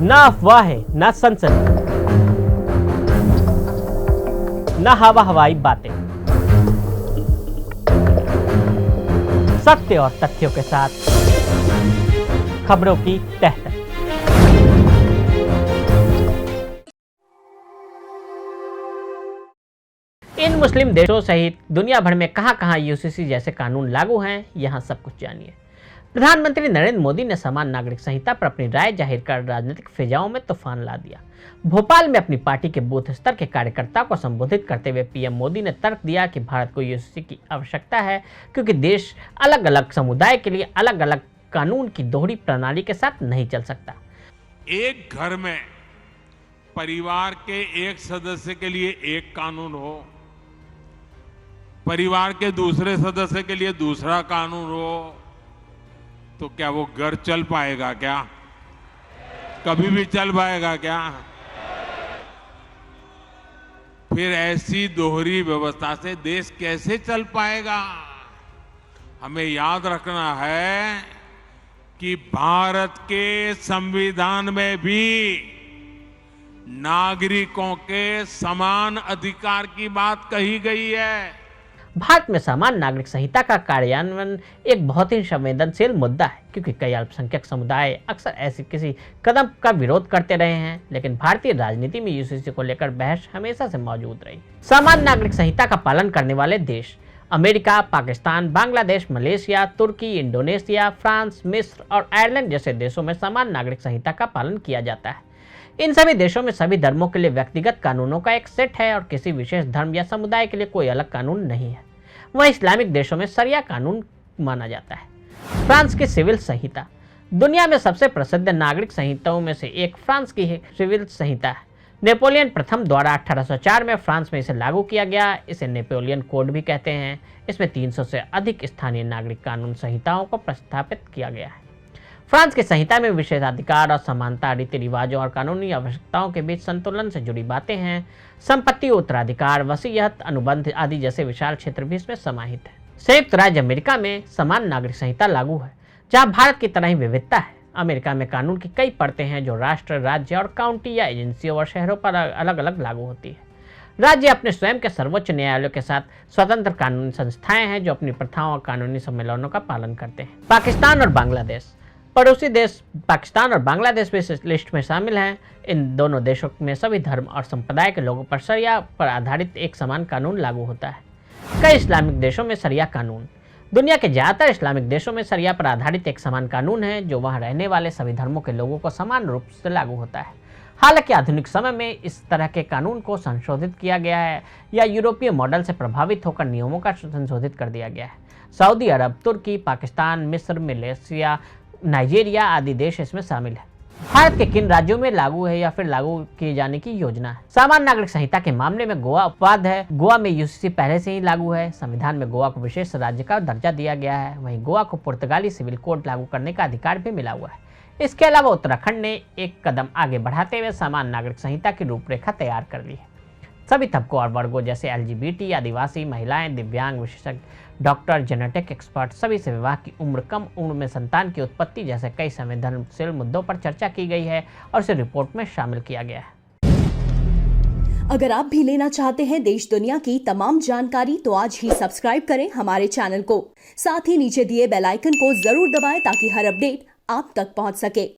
ना अफवाहें, ना सनसनी, ना हवाई बातें, सत्य और तथ्यों के साथ खबरों की तह तक। इन मुस्लिम देशों सहित दुनिया भर में कहां-कहां यूसीसी जैसे कानून लागू हैं, यहां सब कुछ जानिए। प्रधानमंत्री नरेंद्र मोदी ने समान नागरिक संहिता पर अपनी राय जाहिर कर राजनीतिक फिजाओं में तूफान ला दिया। भोपाल में अपनी पार्टी के बूथ स्तर के कार्यकर्ताओं को संबोधित करते हुए पीएम मोदी ने तर्क दिया कि भारत को यूसीसी की आवश्यकता है, क्योंकि देश अलग अलग समुदाय के लिए अलग अलग कानून की दोहरी प्रणाली के साथ नहीं चल सकता। एक घर में परिवार के एक सदस्य के लिए एक कानून हो, परिवार के दूसरे सदस्य के लिए दूसरा कानून हो, तो क्या वो घर चल पाएगा? क्या कभी भी चल पाएगा? क्या फिर ऐसी दोहरी व्यवस्था से देश कैसे चल पाएगा? हमें याद रखना है कि भारत के संविधान में भी नागरिकों के समान अधिकार की बात कही गई है। भारत में समान नागरिक संहिता का कार्यान्वयन एक बहुत ही संवेदनशील मुद्दा है, क्योंकि कई अल्पसंख्यक समुदाय अक्सर ऐसे किसी कदम का विरोध करते रहे हैं, लेकिन भारतीय राजनीति में यूसीसी को लेकर बहस हमेशा से मौजूद रही। समान नागरिक संहिता का पालन करने वाले देश अमेरिका, पाकिस्तान, बांग्लादेश, मलेशिया, तुर्की, इंडोनेशिया, फ्रांस, मिस्र और आयरलैंड जैसे देशों में समान नागरिक संहिता का पालन किया जाता है। इन सभी देशों में सभी धर्मों के लिए व्यक्तिगत कानूनों का एक सेट है और किसी विशेष धर्म या समुदाय के लिए कोई अलग कानून नहीं है। वह इस्लामिक देशों में शरिया कानून माना जाता है। फ्रांस की सिविल संहिता दुनिया में सबसे प्रसिद्ध नागरिक संहिताओं में से एक फ्रांस की सिविल संहिता है। नेपोलियन प्रथम द्वारा 1804 में फ्रांस में इसे लागू किया गया। इसे नेपोलियन कोड भी कहते हैं। इसमें 300 से अधिक स्थानीय नागरिक कानून संहिताओं को प्रस्तावित किया गया है। फ्रांस की संहिता में विशेषाधिकार और समानता, रीति रिवाजों और कानूनी आवश्यकताओं के बीच संतुलन से जुड़ी बातें हैं। संपत्ति, उत्तराधिकार, वसीयत, अनुबंध आदि जैसे विशाल क्षेत्र भी इसमें समाहित है। संयुक्त राज्य अमेरिका में समान नागरिक संहिता लागू है, जहां भारत की तरह ही विविधता है। अमेरिका में कानून की कई परतें हैं जो राष्ट्र, राज्य और काउंटी या एजेंसियों और शहरों पर अलग अलग लागू होती है। राज्य अपने स्वयं के सर्वोच्च न्यायालयों के साथ स्वतंत्र कानूनी संस्थाएं हैं जो अपनी प्रथाओं और कानूनी सम्मेलनों का पालन करते हैं। पाकिस्तान और बांग्लादेश पड़ोसी देश पाकिस्तान और बांग्लादेश भी इस लिस्ट में शामिल हैं। इन दोनों देशों में सभी धर्म और संप्रदाय के लोगों पर शरिया पर आधारित एक समान कानून लागू होता है। कई इस्लामिक देशों में शरिया कानून दुनिया के ज़्यादातर इस्लामिक देशों में शरिया पर आधारित एक समान कानून है जो वहां रहने वाले सभी धर्मों के लोगों को समान रूप से लागू होता है। हालांकि आधुनिक समय में इस तरह के कानून को संशोधित किया गया है या यूरोपीय मॉडल से प्रभावित होकर नियमों का संशोधित कर दिया गया है। सऊदी अरब, तुर्की, पाकिस्तान, मिस्र, मलेशिया, नाइजीरिया आदि देश इसमें शामिल है। भारत के किन राज्यों में लागू है या फिर लागू किए जाने की योजना है? समान नागरिक संहिता के मामले में गोवा अपवाद है। गोवा में यूसीसी पहले से ही लागू है। संविधान में गोवा को विशेष राज्य का दर्जा दिया गया है। वहीं गोवा को पुर्तगाली सिविल कोड लागू करने का अधिकार भी मिला हुआ है। इसके अलावा उत्तराखंड ने एक कदम आगे बढ़ाते हुए समान नागरिक संहिता की रूपरेखा तैयार कर ली है। सभी तबकों और वर्गों जैसे एलजीबीटी, आदिवासी, महिलाएं, दिव्यांग, विशेषज्ञ, डॉक्टर, जेनेटिक एक्सपर्ट सभी से विवाह की उम्र, कम उम्र में संतान की उत्पत्ति जैसे कई संवेदनशील मुद्दों पर चर्चा की गई है और इसे रिपोर्ट में शामिल किया गया है। अगर आप भी लेना चाहते हैं देश दुनिया की तमाम जानकारी तो आज ही सब्सक्राइब करें हमारे चैनल को। साथ ही नीचे दिए बेल आइकन को जरूर दबाएं ताकि हर अपडेट आप तक पहुंच सके।